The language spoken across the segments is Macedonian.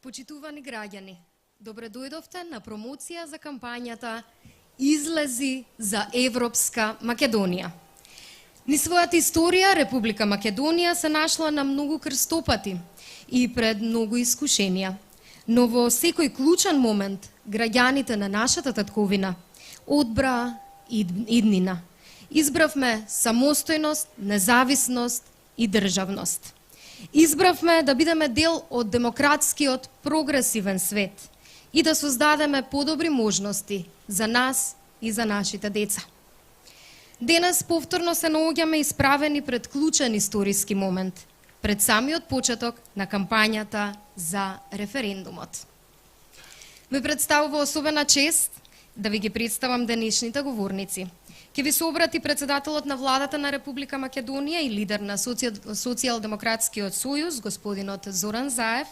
Почитувани граѓани, добре дојдовте на промоција за кампањата Излези за Европска Македонија. Ни својата историја, Република Македонија се нашла на многу крстопати и пред многу искушенија. Но во секој клучен момент, граѓаните на нашата татковина одбра иднина. Избравме самостојност, независност и државност. Избравме да бидеме дел од демократскиот прогресивен свет и да создадеме подобри можности за нас и за нашите деца. Денес повторно се наоѓаме исправени пред клучен историски момент, пред самиот почеток на кампањата за референдумот. Ме представува особена чест да ви ги представам денешните говорници. Ке ви се обрати председателот на владата на Република Македонија и лидер на Социјалдемократскиот сојуз, господинот Зоран Заев.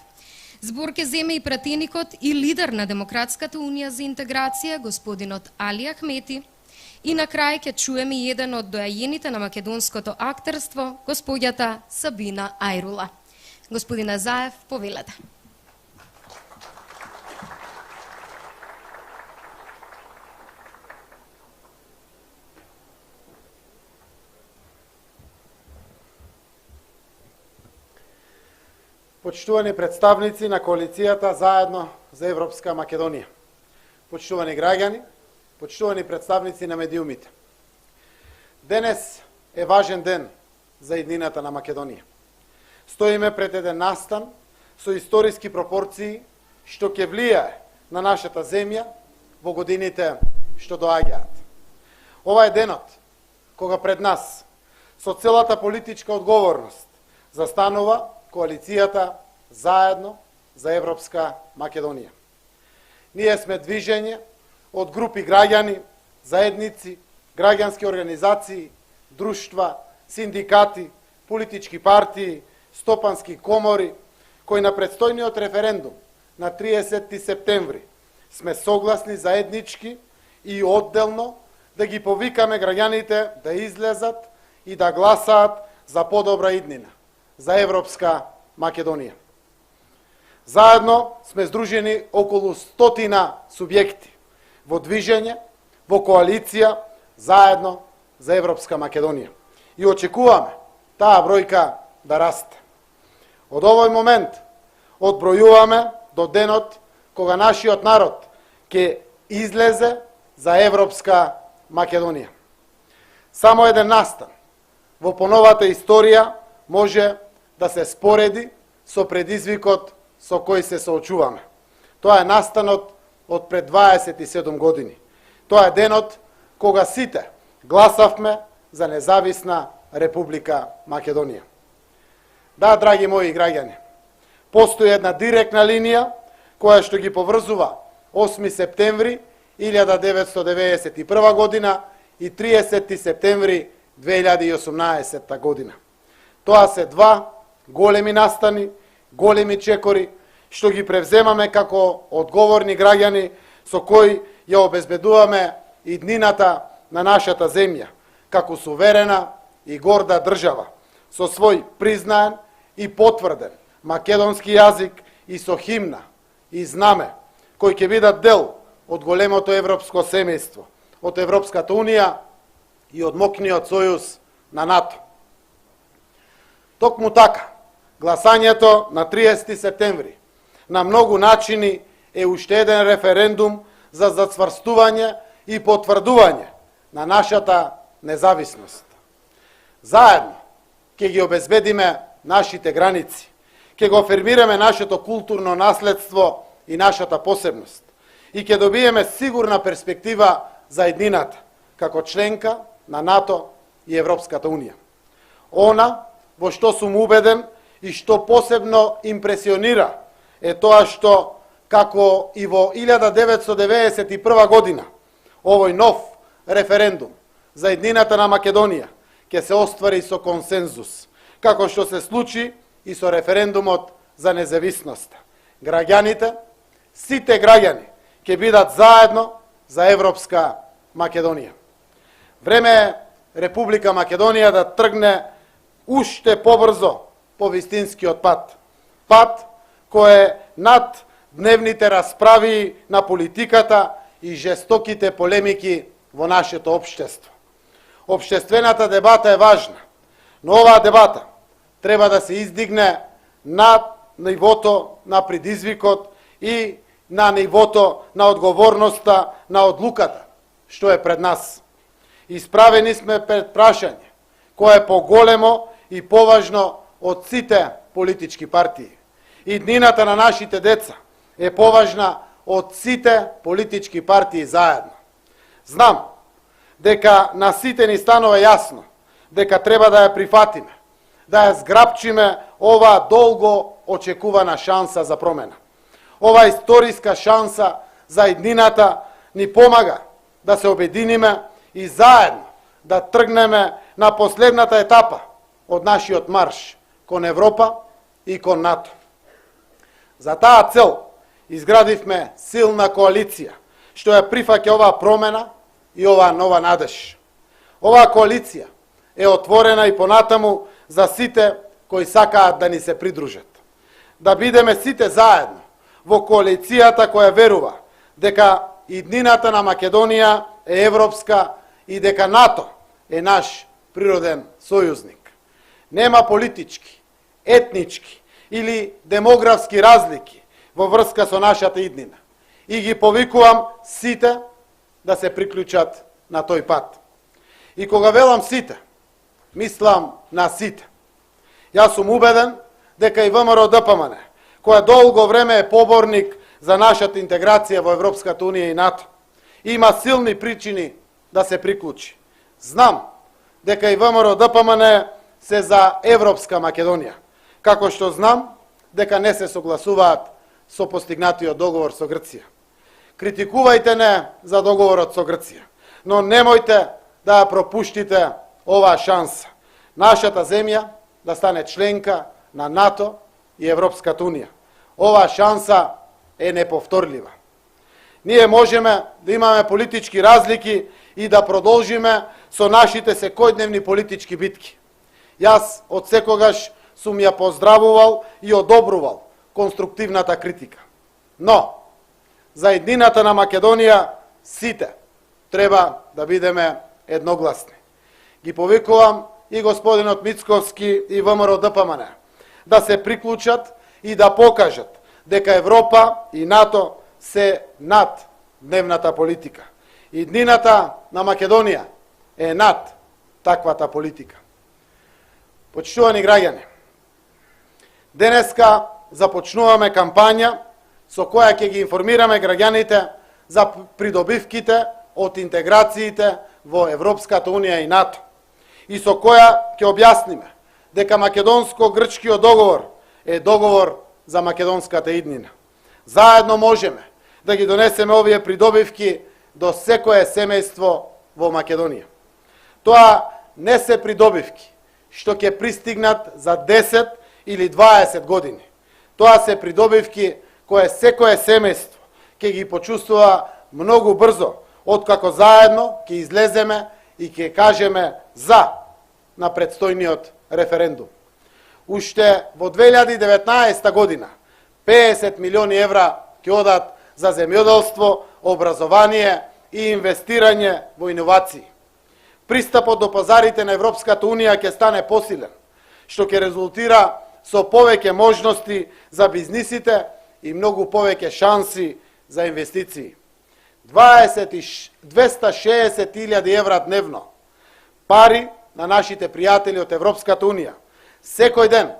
Збор ке земе и пратеникот и лидер на Демократската унија за интеграција, господинот Али Ахмети. И на крај ке чуеме еден од доајените на македонското актерство, господјата Сабина Ајрула. Господина Заев, повелете. Почитувани представници на коалицијата Заедно за Европска Македонија, почитувани граѓани, почитувани представници на медиумите. Денес е важен ден за иднината на Македонија. Стоиме пред еден настан со историски пропорции што ќе влијае на нашата земја во годините што доаѓаат. Ова е денот кога пред нас со целата политичка одговорност застанува коалицијата Заедно за Европска Македонија. Ние сме движење од групи граѓани, заедници, граѓански организации, друштва, синдикати, политички партии, стопански комори, кои на предстојниот референдум на 30 септември сме согласни заеднички и одделно да ги повикаме граѓаните да излезат и да гласаат за подобра иднина, за Европска Македонија. Заедно сме здружени околу 100 субјекти во движење, во коалиција Заедно за Европска Македонија. И очекуваме таа бројка да расте. Од овој момент одбројуваме до денот кога нашиот народ ќе излезе за Европска Македонија. Само еден настан во поновата историја може да се спореди со предизвикот со кој се соочуваме. Тоа е настанот од пред 27 години. Тоа е денот кога сите гласавме за независна Република Македонија. Да, драги мои граѓани, постои една директна линија која што ги поврзува 8 септември 1991 година и 30 септември 2018 година. Тоа се два големи настани, големи чекори, што ги превземаме како одговорни граѓани со кои ја обезбедуваме иднината на нашата земја, како суверена и горда држава, со свој признаен и потврден македонски јазик и со химна и знаме, кои ќе бидат дел од големото европско семејство, од Европската унија и од мокниот сојуз на НАТО. Токму така, гласањето на 30 септември на многу начини е уште еден референдум за зацврстување и потврдување на нашата независност. Заедно ќе ги обезбедиме нашите граници, ќе го афирмираме нашето културно наследство и нашата посебност и ќе добиеме сигурна перспектива за еднината како членка на НАТО и Европската унија. Она во што сум убеден и што посебно импресионира е тоа што, како и во 1991 година, овој нов референдум за еднината на Македонија ќе се оствари со консензус, како што се случи и со референдумот за независноста. Граѓаните, сите граѓани, ќе бидат заедно за Европска Македонија. Време е Република Македонија да тргне уште побрзо по вистинскиот пат. Пат кој е над дневните расправи на политиката и жестоките полемики во нашето општество. Општествената дебата е важна, но оваа дебата треба да се издигне на нивото на предизвикот и на нивото на одговорноста на одлуката, што е пред нас. Исправени сме пред прашање, кое е поголемо и поважно од сите политички партии. Иднината на нашите деца е поважна од сите политички партии заедно. Знам дека на сите ни станува јасно дека треба да ја прифатиме, да ја зграпчиме оваа долго очекувана шанса за промена. Ова историска шанса за иднината ни помага да се обединиме и заедно да тргнеме на последната етапа од нашиот марш кон Европа и кон НАТО. За таа цел изградивме силна коалиција, што ја прифаќа оваа промена и оваа нова надеж. Оваа коалиција е отворена и понатаму за сите кои сакаат да ни се придружат. Да бидеме сите заедно во коалицијата која верува дека иднината на Македонија е европска и дека НАТО е наш природен сојузник. Нема политички, етнички или демографски разлики во врска со нашата иднина. И ги повикувам сите да се приклучат на тој пат. И кога велам сите, мислам на сите. Јас сум убеден дека и ВМРО ДПМН, која долго време е поборник за нашата интеграција во Европската Унија и НАТО, има силни причини да се приклучи. Знам дека и ВМРО ДПМН се за Европска Македонија, како што знам дека не се согласуваат со постигнатиот договор со Грција. Критикувајте не за договорот со Грција, но немојте да ја пропуштите оваа шанса. Нашата земја да стане членка на НАТО и Европската Унија. Оваа шанса е неповторлива. Ние можеме да имаме политички разлики и да продолжиме со нашите секојдневни политички битки. Јас од секогаш сум ја поздравувал и одобрувал конструктивната критика. Но, за иднината на Македонија, сите треба да бидеме едногласни. Ги повикувам и господинот Мицковски и ВМРО ДПМН да се приклучат и да покажат дека Европа и НАТО се над дневната политика. Иднината на Македонија е над таквата политика. Почитувани граѓани, денеска започнуваме кампања со која ќе ги информираме граѓаните за придобивките од интеграциите во Европската Унија и НАТО и со која ќе објасниме дека македонско-грчкиот договор е договор за македонската иднина. Заедно можеме да ги донесеме овие придобивки до секое семејство во Македонија. Тоа не се придобивки што ќе пристигнат за 10 или 20 години. Тоа се придобивки кое секое семејство ќе ги почувствува многу брзо, откако заедно ќе излеземе и ќе кажеме за на предстојниот референдум. Уште во 2019 година 50 милиони евра ќе одат за земјоделство, образование и инвестирање во иновации. Пристапот до пазарите на Европската Унија ќе стане посилен, што ќе резултира со повеќе можности за бизнисите и многу повеќе шанси за инвестиции. 260.000 евра дневно пари на нашите пријатели од Европската Унија секој ден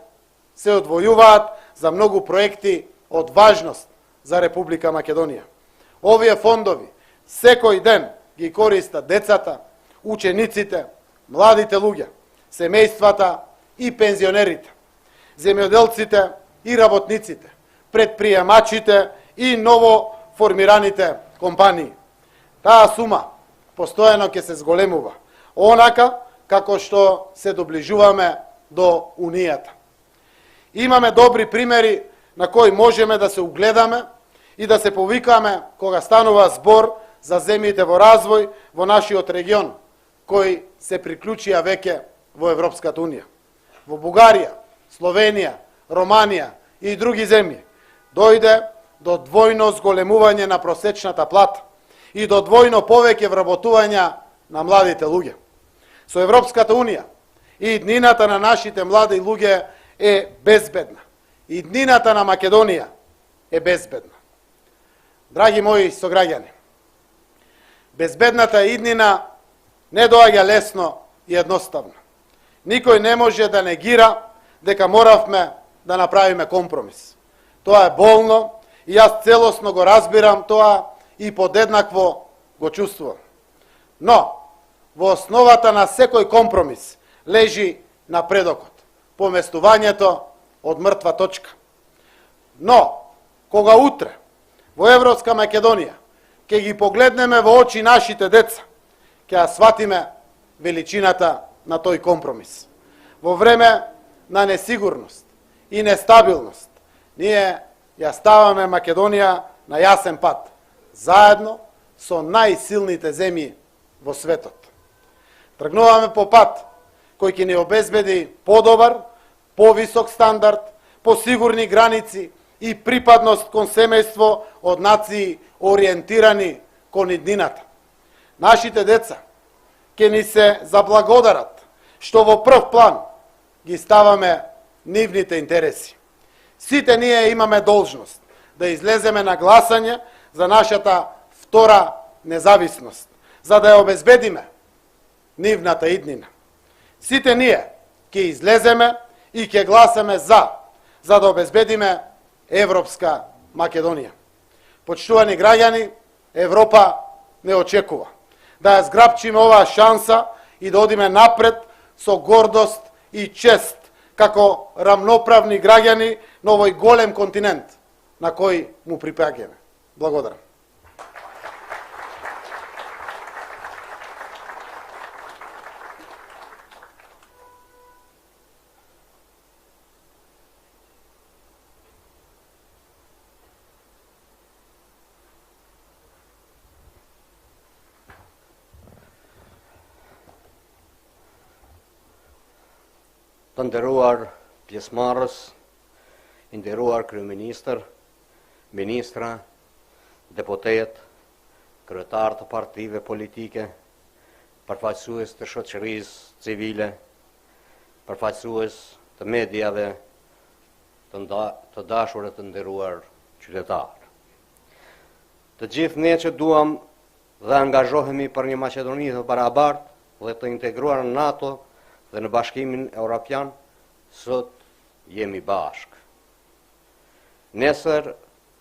се одвојуваат за многу проекти од важност за Република Македонија. Овие фондови секој ден ги користат децата, учениците, младите луѓе, семејствата и пензионерите, земјоделците и работниците, предприемачите и ново формираните компании. Таа сума постојано ќе се зголемува, онака како што се доближуваме до Унијата. Имаме добри примери на кои можеме да се угледаме и да се повикаме кога станува збор за земјите во развој во нашиот регион, кои се приклучија веќе во Европската Унија. Во Бугарија, Словенија, Романија и други земји дојде до двојно зголемување на просечната плата и до двојно повеќе вработувања на младите луѓе. Со Европската Унија иднината на нашите млади луѓе е безбедна. Иднината на Македонија е безбедна. Драги мои сограѓани, безбедната иднина не доаѓа лесно и едноставно. Никој не може да негира дека моравме да направиме компромис. Тоа е болно и јас целосно го разбирам тоа и подеднакво го чувствувам. Но, во основата на секој компромис лежи напредокот, поместувањето од мртва точка. Но, кога утре во Европска Македонија ќе ги погледнеме во очи нашите деца, ќе ја сватиме величината на тој компромис. Во време на несигурност и нестабилност, ние ја ставаме Македонија на јасен пат, заедно со најсилните земји во светот. Тргнуваме по пат кој ќе ни обезбеди подобар, повисок стандард, посигурни граници и припадност кон семејство од нации ориентирани кон иднината. Нашите деца ќе ни се заблагодарат што во прв план ги ставаме нивните интереси. Сите ние имаме должност да излеземе на гласање за нашата втора независност, за да ја обезбедиме нивната иднина. Сите ние ќе излеземе и ќе гласаме за да обезбедиме Европска Македонија. Почитувани граѓани, Европа не очекува да ја зграбчиме оваа шанса и да одиме напред со гордост и чест како рамноправни граѓани на овој голем континент на кој му припаѓаме. Благодарам. Të nderuar pjesëmarrës, i nderuar kryeministër, ministra, deputet, kryetar të partive politike, përfaqësues të shoqërisë civile, përfaqësues të mediave, të dashur e të nderuar qytetarë. Të gjithë ne që duam dhe angazhohemi për një Maqedoni të barabartë dhe të integruar në NATO dhe në Bashkimin Evropian, sot jemi bashkë. Nesër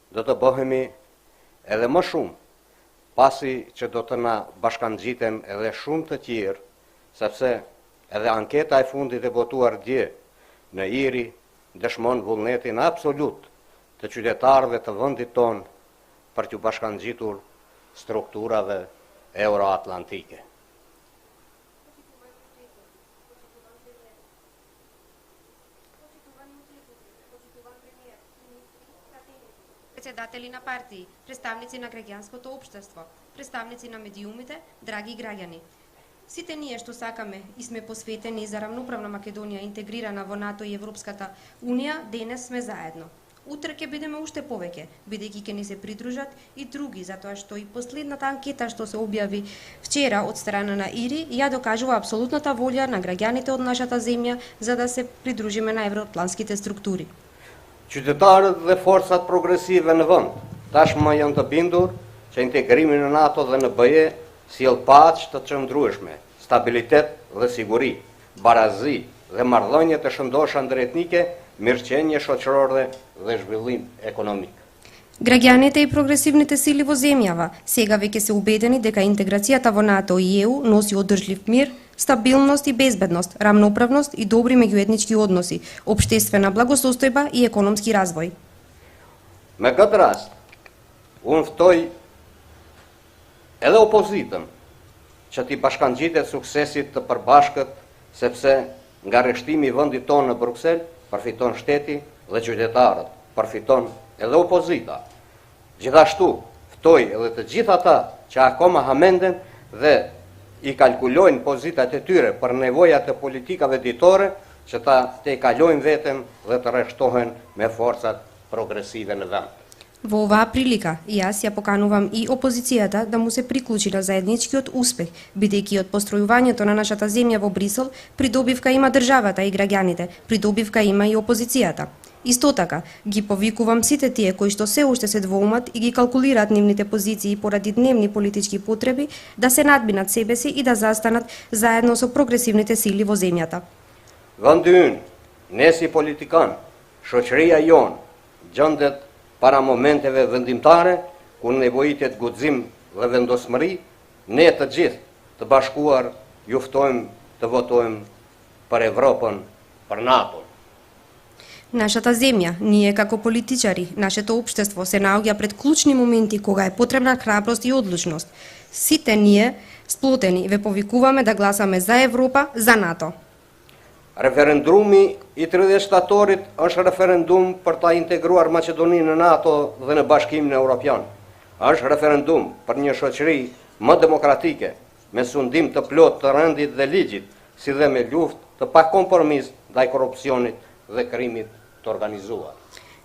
do të bëhemi edhe më shumë, pasi që do të na bashkangjitem edhe shumë të tjerë, sepse edhe anketa e fundit e votuar dje në Iri dëshmon vullnetin absolut të qytetarëve të vendit tonë për t'u bashkangjitur strukturave euroatlantike. Председатели на партии, представници на граѓанското општество, представници на медиумите, драги граѓани. Сите ние што сакаме и сме посветени за рамноправна Македонија интегрирана во НАТО и Европската Унија, денес сме заедно. Утре ќе бидеме уште повеќе, бидејќи ќе ни се придружат и други, затоа што и последната анкета што се објави вчера од страна на ИРИ ја докажува апсолутната волја на граѓаните од нашата земја за да се придружиме на евроатлантските структури. Qytetarët dhe forcat progresive në vend tashmë janë të bindur që integrimi në NATO dhe në BE sjell paqë të çndrueshme, stabilitet dhe siguri, barazi dhe marrëdhënie të shëndosha ndëretnike, mirëqenie shoqërore dhe zhvillim ekonomik. Граѓаните и прогресивните сили во земјава сега веќе се убедени дека интеграцијата во НАТО и ЕУ носи одржлив мир, стабилност и безбедност, рамноправност и добри меѓуетнички односи, општествена благосостојба и економски развој. Me këtë rast, unë ftoj edhe opozitën që t'i bashkangjitet suksesit të përbashkët, sepse nga rreshtimi i vendit tonë në Bruksel përfiton shteti dhe qytetarët, përfiton edhe opozita. Gjithashtu, ftoj edhe të gjithë ata që akoma hamenden dhe i kalkulojnë pozitat e tyre për nevojat e politikave ditore, që ta te kalojnë veten dhe të rreshtohen me forcat прогресиве në vend. Во оваа прилика, јас ја поканувам и опозицијата да му се приклучи на заедничкиот успех, бидејќи од постројувањето на нашата земја во Брисел, придобивка има државата и граѓаните, придобивка има и опозицијата. Исто така, ги повикувам сите тие кои што се уште се двоумат и ги калкулираат нивните позиции поради дневни политички потреби, да се надминат себе си и да застанат заедно со прогресивните сили во земјата. Vendi ynë, ne si politikan, shoqëria jonë, gjendet para momenteve vendimtare, ku nevojitet guxim dhe vendosmëri, ne të gjithë të bashkuar ju ftojmë të votojmë për Evropën, për NATO. Нашата земја, ние како политичари, нашето општество се наоѓа пред клучни моменти кога е потребна храброст и одлучност. Сите ние, сплотени, ве повикуваме да гласаме за Европа, за НАТО. Referendumi i 30 shtatorit është referendum për ta integruar Maqedoninë në NATO dhe në Bashkimin Evropian. Është referendum për një shoqëri më demokratike, me sundim të plot të rendit dhe ligjit, si dhe me luftë të pakompromis ndaj korrupsionit dhe krimit të organizuar.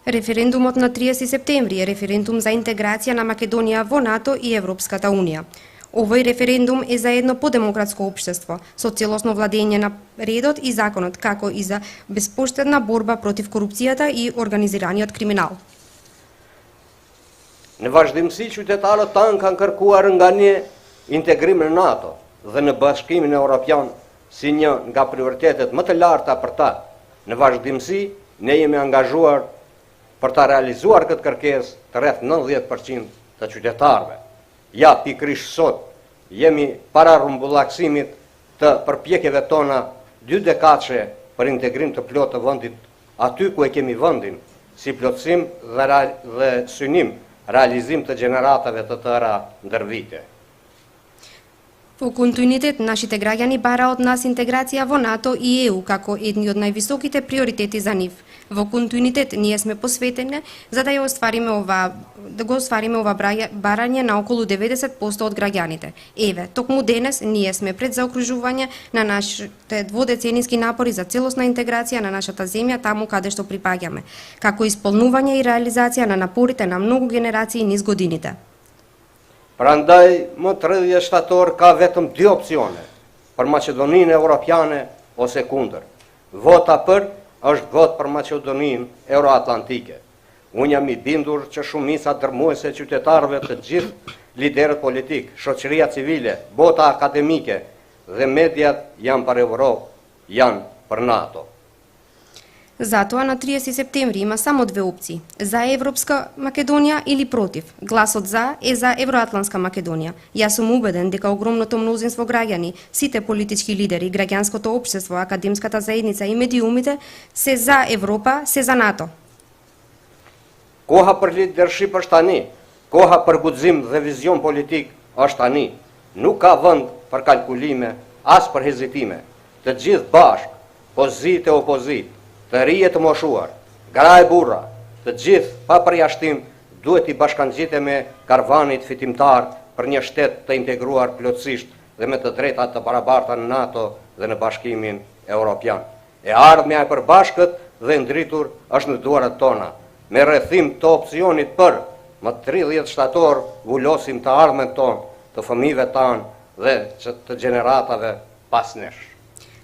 Референдумот на 30 септември е референдум за интеграција на Македонија во НАТО и Европската Унија. Овој референдум е за едно подемократско општество, со целосно владење на редот и законот, како и за безпоштедна борба против корупцијата и организираниот криминал. Në vazhdimsi, qytetarët tanë kanë kërkuar nga një integrim në NATO dhe në Bashkimin Evropian si një nga prioritetet më të larta për ta. Në vazhdimsi, ne jemi angazhuar për ta realizuar këtë kërkesë të rreth 90% të qytetarëve. Ja, pikërisht sot, jemi para rrumbullaksimit të përpjekjeve tona 2 dekadshme për integrim të plotë të vendit aty ku e kemi vendin, si plotësim dhe synim realizim të gjeneratave të tëra ndër vite. Во континуитет, нашите граѓани бара од нас интеграција во НАТО и ЕУ како едни од највисоките приоритети за нив. Во континуитет ние сме посветени за да го оствариме ова барање на околу 90% од граѓаните. Еве, токму денес ние сме пред заокружување на нашите дводеценијски напори за целосна интеграција на нашата земја таму каде што припаѓаме, како исполнување и реализација на напорите на многу генерации низ годините. Prandaj, më 30 shtator ka vetëm 2 opsione, për Maqedoninë Evropiane ose kundër. Vota për është votë për Maqedoninë Euroatlantike. Unë jam i bindur që shumica dërmuese qytetarëve të gjithë liderët politik, shoqëria civile, bota akademike dhe mediat janë për Evropë, janë për NATO. Затоа на 30 септември има само 2 опции: за Европска Македонија или против. Гласот за е за Евроатлантска Македонија. Јас сум убеден дека огромното мнозинство граѓани, сите политички лидери, граѓанското општество, академската заедница и медиумите се за Европа, се за НАТО. Koha për lidership është tani, koha për guxim dhe vizion politik është tani. Nuk ka vend për kalkulime, as për hezitime. Të gjithë bashkë, pozitë e opozitë, të rije të moshuar, gra e burra, të gjithë pa përjashtim duhet i bashkangjitemi karvanit fitimtar për një shtet të integruar plotësisht dhe me të drejtat të barabarta në NATO dhe në Bashkimin Evropian. E ardhmja e përbashkët dhe ndritur është në duarat tona. Me rrethim të opsionit për, më 30 shtator vullosim të ardhmen tonë, të fëmijëve tanë dhe të gjeneratave pas nesh.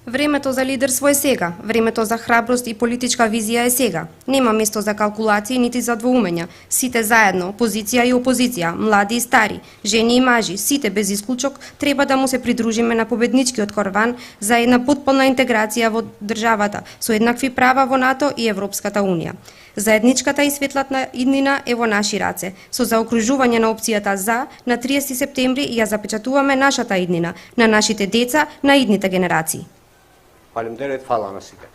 Времето за лидерство е сега, времето за храброст и политичка визија е сега. Нема место за калкулации нити за двоумења. Сите заедно, позиција и опозиција, млади и стари, жени и мажи, сите без исклучок, треба да му се придружиме на победничкиот карван за една потполна интеграција во државата, со еднакви права во НАТО и Европската Унија. Заедничката и светлата иднина е во наши раце. Со заокружување на опцијата за, на 30 септември ја запечатуваме нашата иднина, на нашите деца, на идните генерации. Faleminderit, falla nësike.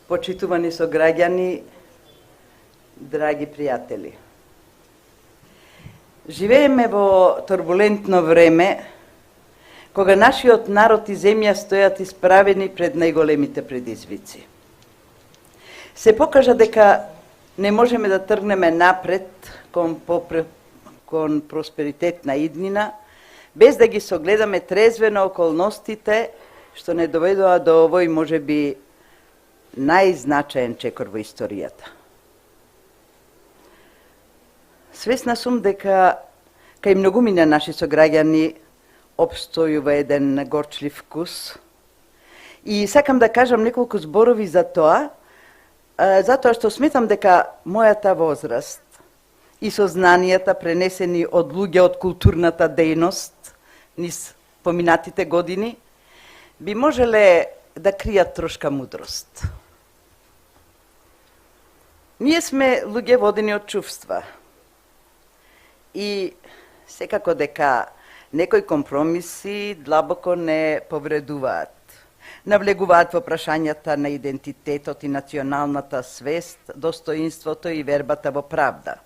Почитувани сограѓани, драги пријатели. Живееме во турбулентно време, кога нашиот народ и земја стојат исправени пред најголемите предизвици. Се покажа дека не можеме да тргнеме напред кон просперитетна иднина, без да ги согледаме трезвено околностите што не доведоа до овој можеби најзначаен чекор во историјата. Свесна сум дека кај многумина наши сограѓани обстојува еден горчлив вкус и сакам да кажам неколку зборови за тоа, затоа што сметам дека мојата возраст и сознанијата пренесени од луѓе од културната дејност низ поминатите години би можеле да кријат трошка мудрост. Ние сме луѓе водени од чувства и секако дека некои компромиси длабоко не повредуваат. Навлегуваат во прашањата на идентитетот и националната свест, достоинството и вербата во правда.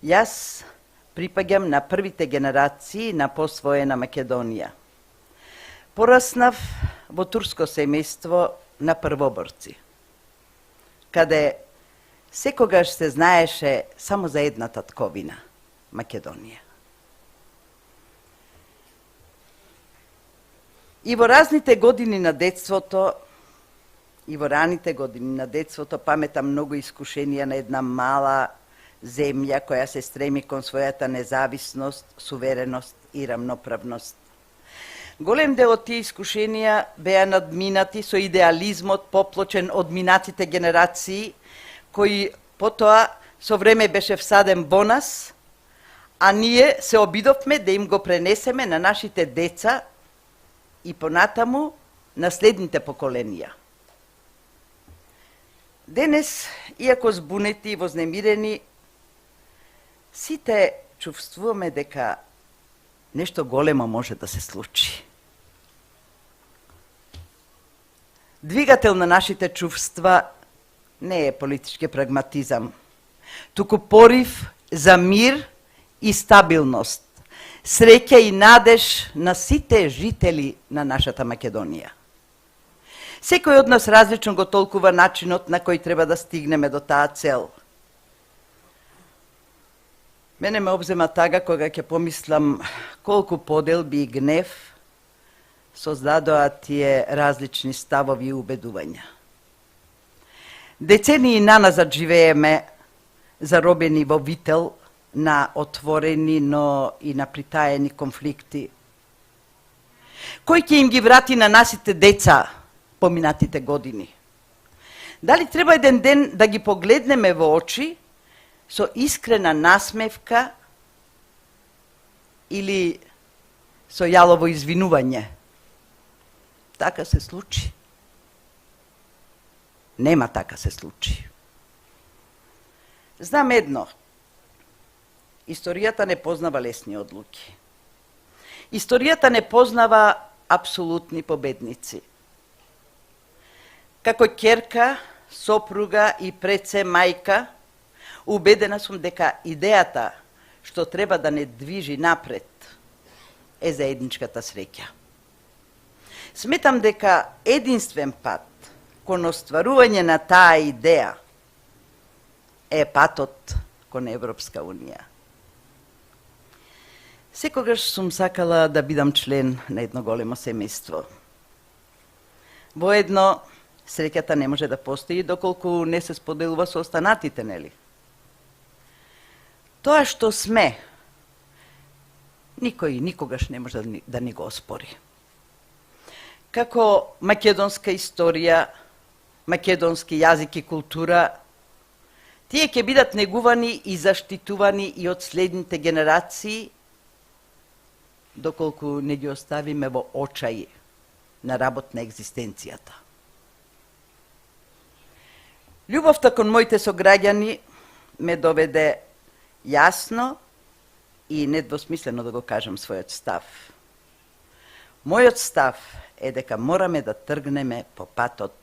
Јас припаѓам на првите генерации на посвоена Македонија. Пораснав во турско семејство на првоборци, каде секогаш се знаеше само за една татковина – Македонија. И во разните години на детството, и во раните години на детството паметам многу искушенија на една мала земја која се стреми кон својата независност, сувереност и рамноправност. Голем дел од тие искушенија беа надминати со идеализмот поплочен од минатите генерации, кој потоа со време беше всаден во нас, а ние се обидовме да им го пренесеме на нашите деца и понатаму наследните поколенија. Денес, иако збунети и вознемирени, сите чувствуваме дека нешто големо може да се случи. Двигател на нашите чувства не е политички прагматизам, туку порив за мир и стабилност, среќа и надеж на сите жители на нашата Македонија. Секој од нас различно го толкува начинот на кој треба да стигнеме до таа цел. Мене ме обзема тага кога ќе помислам колку поделби и гнев создадоа тие различни ставови и убедувања. Децении наназад живееме заробени во вител на отворени, но и на притаени конфликти. Кој ќе им ги врати на нашите деца поминатите години? Дали треба еден ден да ги погледнеме во очи со искрена насмевка или со јалово извинување? Така се случи. Нема така се случи. Знам едно. Историјата не познава лесни одлуки. Историјата не познава апсолутни победници. Како ќерка, сопруга и пред се мајка, убедена сум дека идејата што треба да не движи напред е заедничката среќа. Сметам дека единствен пат кон остварување на таа идеја е патот кон Европска Унија. Секогаш сум сакала да бидам член на едно големо семејство. Воедно, среќата не може да постои доколку не се споделува со останатите, нели? Тоа што сме, никој никогаш не може да ни го оспори. Како македонска историја, македонски јазик и култура, тие ќе бидат негувани и заштитувани и од следните генерации, доколку не ги оставиме во очаи на работ на екзистенцијата. Љубовта кон моите сограѓани ме доведе јасно и недвосмислено да го кажам својот став. Мојот став е дека мораме да тргнеме по патот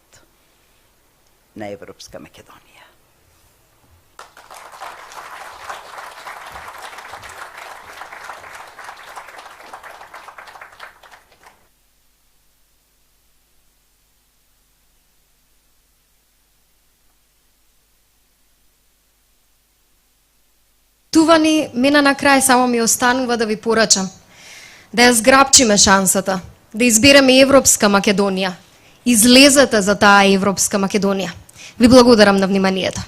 на Европска Македонија. Това ни мина на крај, само ми останува да ви порачам да ја зграбчиме шансата, да избереме Европска Македонија. Излезете за таа Европска Македонија. Ви благодарам на вниманието.